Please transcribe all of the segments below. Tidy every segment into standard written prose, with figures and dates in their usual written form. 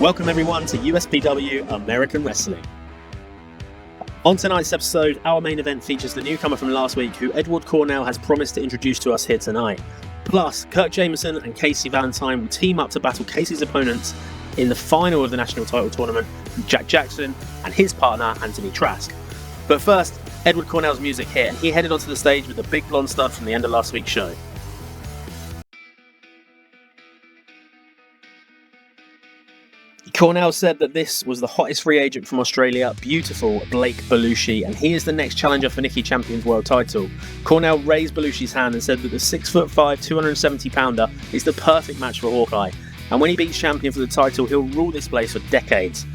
Welcome everyone to USPW American Wrestling. On tonight's episode, our main event features the newcomer from last week who Edward Cornell has promised to introduce to us here tonight. Plus, Kirk Jameson and Casey Valentine will team up to battle Casey's opponents in the final of the national title tournament, Jack Jackson and his partner Anthony Trask. But first, Edward Cornell's music hit and he headed onto the stage with the big blonde stud from the end of last week's show. Cornell said that this was the hottest free agent from Australia, beautiful Blake Belushi, and he is the next challenger for Nicky Champion's world title. Cornell raised Belushi's hand and said that the 6'5", 270-pounder is the perfect match for Hawkeye, and when he beats Champion for the title, he'll rule this place for decades.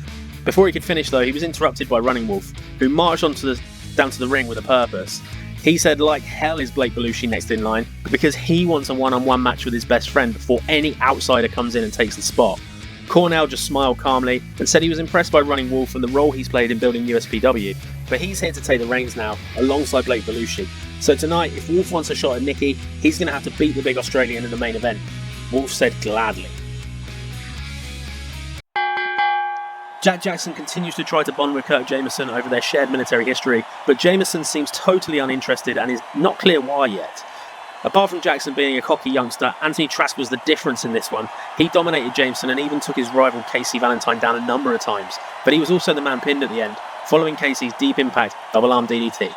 Before he could finish though, he was interrupted by Running Wolf, who marched down to the ring with a purpose. He said like hell is Blake Belushi next in line, because he wants a one-on-one match with his best friend before any outsider comes in and takes the spot. Cornell just smiled calmly and said he was impressed by Running Wolf and the role he's played in building USPW, but he's here to take the reins now, alongside Blake Belushi. So tonight, if Wolf wants a shot at Nicky, he's going to have to beat the big Australian in the main event. Wolf said gladly. Jack Jackson continues to try to bond with Kirk Jameson over their shared military history, but Jameson seems totally uninterested and is not clear why yet. Apart from Jackson being a cocky youngster, Anthony Trask was the difference in this one. He dominated Jameson and even took his rival Casey Valentine down a number of times, but he was also the man pinned at the end, following Casey's deep impact double arm DDT.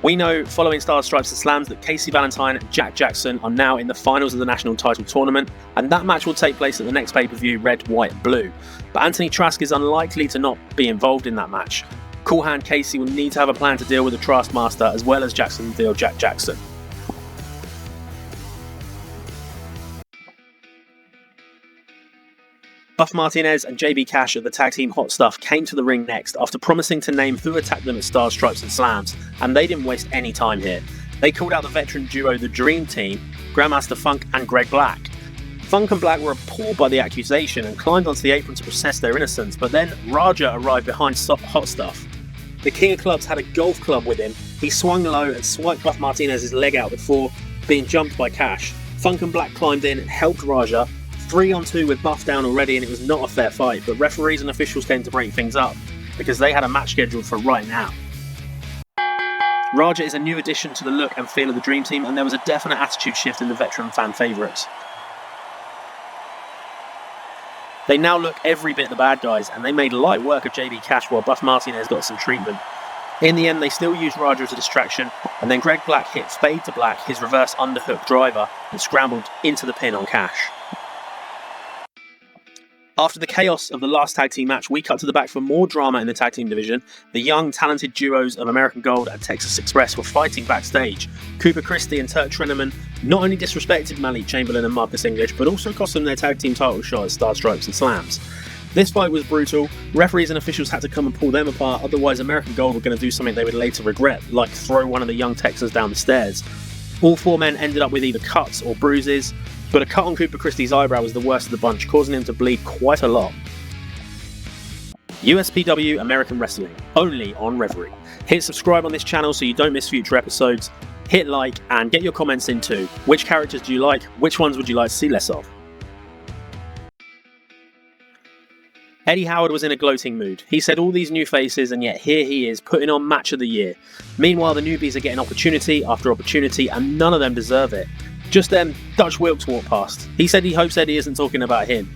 We know, following Stars, Stripes and Slams, that Casey Valentine and Jack Jackson are now in the finals of the national title tournament, and that match will take place at the next pay-per-view, Red, White, Blue. But Anthony Trask is unlikely to not be involved in that match. Cool Hand Casey will need to have a plan to deal with the Taskmaster as well as Jackson deal Jack Jackson. Buff Martinez and JB Cash of the tag team Hot Stuff came to the ring next after promising to name who attacked them at Stars, Stripes and Slams, and they didn't waste any time here. They called out the veteran duo The Dream Team, Grandmaster Funk and Greg Black. Funk and Black were appalled by the accusation and climbed onto the apron to process their innocence, but then Raja arrived behind Hot Stuff. The King of Clubs had a golf club with him. He swung low and swiped Buff Martinez's leg out before being jumped by Cash. Funk and Black climbed in and helped Raja. 3-on-2 with Buff down already, and it was not a fair fight, but referees and officials came to break things up because they had a match scheduled for right now. Raja is a new addition to the look and feel of the Dream Team, and there was a definite attitude shift in the veteran fan favourites. They now look every bit the bad guys, and they made light work of JB Cash while Buff Martinez got some treatment. In the end, they still used Raja as a distraction, and then Greg Black hit Fade to Black, his reverse underhook driver, and scrambled into the pin on Cash. After the chaos of the last tag team match, we cut to the back for more drama in the tag team division. The young, talented duos of American Gold and Texas Express were fighting backstage. Cooper Christie and Turk Treneman not only disrespected Malik Chamberlain and Marcus English, but also cost them their tag team title shot at Star Stripes and Slams. This fight was brutal. Referees and officials had to come and pull them apart, otherwise American Gold were going to do something they would later regret, like throw one of the young Texans down the stairs. All four men ended up with either cuts or bruises, but a cut on Cooper Christie's eyebrow was the worst of the bunch, causing him to bleed quite a lot. USPW American Wrestling, only on Reverie. Hit subscribe on this channel so you don't miss future episodes. Hit like and get your comments in too. Which characters do you like? Which ones would you like to see less of? Eddie Howard was in a gloating mood. He said all these new faces and yet here he is putting on match of the year. Meanwhile the newbies are getting opportunity after opportunity and none of them deserve it. Just then, Dutch Wilkes walked past. He said he hopes Eddie isn't talking about him.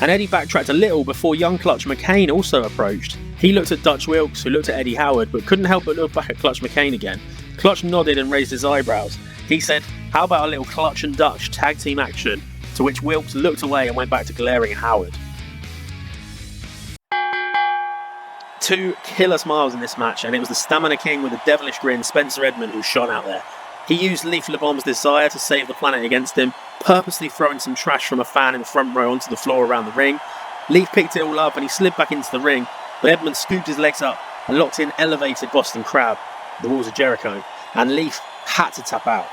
And Eddie backtracked a little before young Clutch McCain also approached. He looked at Dutch Wilkes, who looked at Eddie Howard, but couldn't help but look back at Clutch McCain again. Clutch nodded and raised his eyebrows. He said, "How about a little Clutch and Dutch tag team action?" To which Wilkes looked away and went back to glaring at Howard. Two killer smiles in this match, and it was the Stamina King with a devilish grin, Spencer Edmund, who shone out there. He used Leaf LeBomb's desire to save the planet against him, purposely throwing some trash from a fan in the front row onto the floor around the ring. Leaf picked it all up and he slid back into the ring, but Edmund scooped his legs up and locked in elevated Boston Crab, the walls of Jericho, and Leaf had to tap out.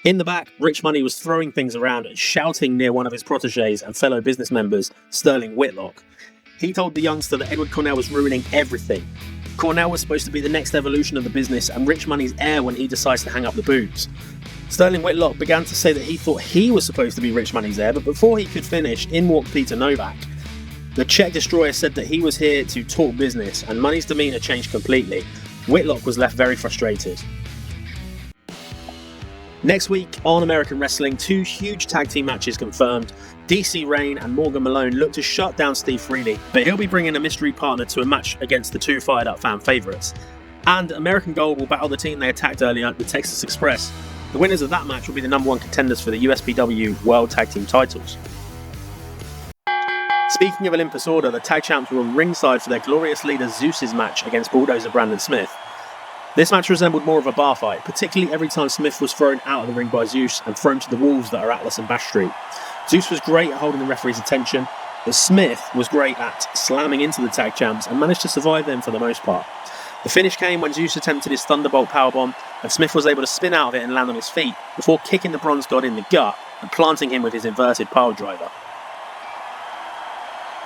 In the back, Rich Money was throwing things around and shouting near one of his proteges and fellow business members, Sterling Whitlock. He told the youngster that Edward Cornell was ruining everything. Cornell was supposed to be the next evolution of the business and Rich Money's heir when he decides to hang up the boots. Sterling Whitlock began to say that he thought he was supposed to be Rich Money's heir, but before he could finish, in walked Peter Novak. The Czech destroyer said that he was here to talk business, and Money's demeanour changed completely. Whitlock was left very frustrated. Next week on American Wrestling, 2 huge tag team matches confirmed. DC Rain and Morgan Malone look to shut down Steve Freely, but he'll be bringing a mystery partner to a match against the 2 fired up fan favourites. And American Gold will battle the team they attacked earlier, the Texas Express. The winners of that match will be the #1 contenders for the USPW World Tag Team titles. Speaking of Olympus Order, the tag champs were ringside for their glorious leader Zeus's match against Bulldozer Brandon Smith. This match resembled more of a bar fight, particularly every time Smith was thrown out of the ring by Zeus and thrown to the wolves that are Atlas and Bash Street. Zeus was great at holding the referee's attention, but Smith was great at slamming into the tag champs and managed to survive them for the most part. The finish came when Zeus attempted his Thunderbolt powerbomb, and Smith was able to spin out of it and land on his feet, before kicking the Bronze God in the gut and planting him with his inverted pile driver.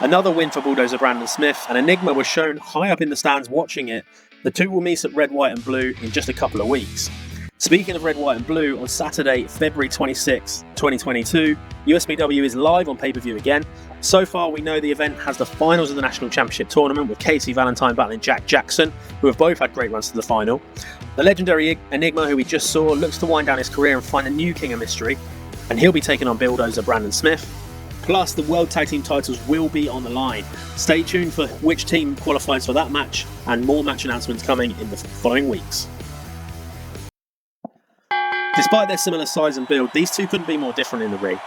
Another win for Bulldozer Brandon Smith, and Enigma was shown high up in the stands watching it. The 2 will meet at Red, White and Blue in just a couple of weeks. Speaking of Red, White and Blue, on Saturday, February 26, 2022, USPW is live on pay-per-view again. So far, we know the event has the finals of the National Championship Tournament with Casey Valentine battling Jack Jackson, who have both had great runs to the final. The legendary Enigma, who we just saw, looks to wind down his career and find a new King of Mystery, and he'll be taking on Bulldozer Brandon Smith. Plus, the World Tag Team titles will be on the line. Stay tuned for which team qualifies for that match, and more match announcements coming in the following weeks. Despite their similar size and build, these 2 couldn't be more different in the ring.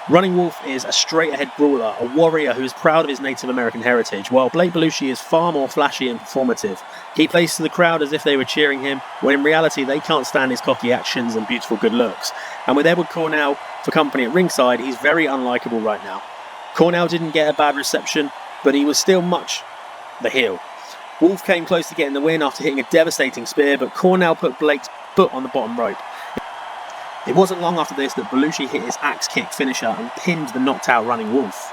Running Wolf is a straight-ahead brawler, a warrior who is proud of his Native American heritage, while Blake Belushi is far more flashy and performative. He plays to the crowd as if they were cheering him, when in reality they can't stand his cocky actions and beautiful good looks. And with Edward Cornell for company at ringside, he's very unlikable right now. Cornell didn't get a bad reception, but he was still much the heel. Wolf came close to getting the win after hitting a devastating spear, but Cornell put Blake's foot on the bottom rope. It wasn't long after this that Belushi hit his axe kick finisher and pinned the knocked out Running Wolf.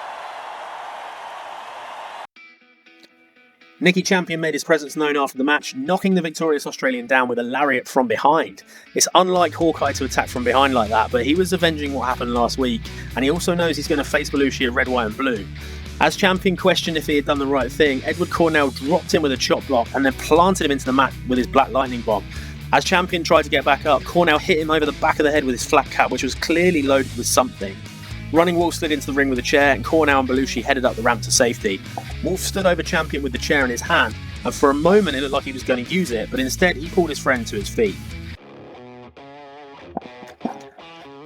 Nicky Champion made his presence known after the match, knocking the victorious Australian down with a lariat from behind. It's unlike Hawkeye to attack from behind like that, but he was avenging what happened last week, and he also knows he's going to face Belushi at Red, White and Blue. As Champion questioned if he had done the right thing, Edward Cornell dropped him with a chop block and then planted him into the mat with his Black Lightning Bomb. As Champion tried to get back up, Cornell hit him over the back of the head with his flat cap, which was clearly loaded with something. Running Wolf slid into the ring with a chair, and Cornell and Belushi headed up the ramp to safety. Wolf stood over Champion with the chair in his hand, and for a moment it looked like he was going to use it, but instead he pulled his friend to his feet.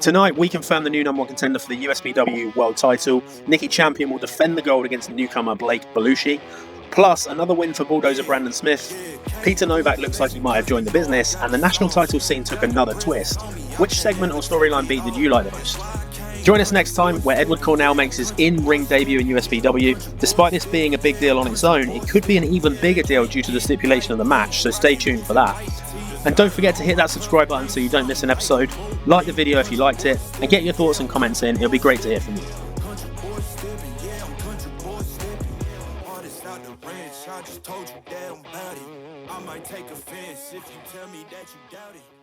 Tonight, we confirm the new #1 contender for the USPW World title. Nicky Champion will defend the gold against the newcomer Blake Belushi. Plus, another win for Bulldozer Brandon Smith. Peter Novak looks like he might have joined the business, and the national title scene took another twist. Which segment or storyline beat did you like the most? Join us next time, where Edward Cornell makes his in-ring debut in USPW. Despite this being a big deal on its own, it could be an even bigger deal due to the stipulation of the match, so stay tuned for that. And don't forget to hit that subscribe button so you don't miss an episode. Like the video if you liked it, and get your thoughts and comments in. It'll be great to hear from you. I just told you that I'm about it. I might take offense if you tell me that you doubt it.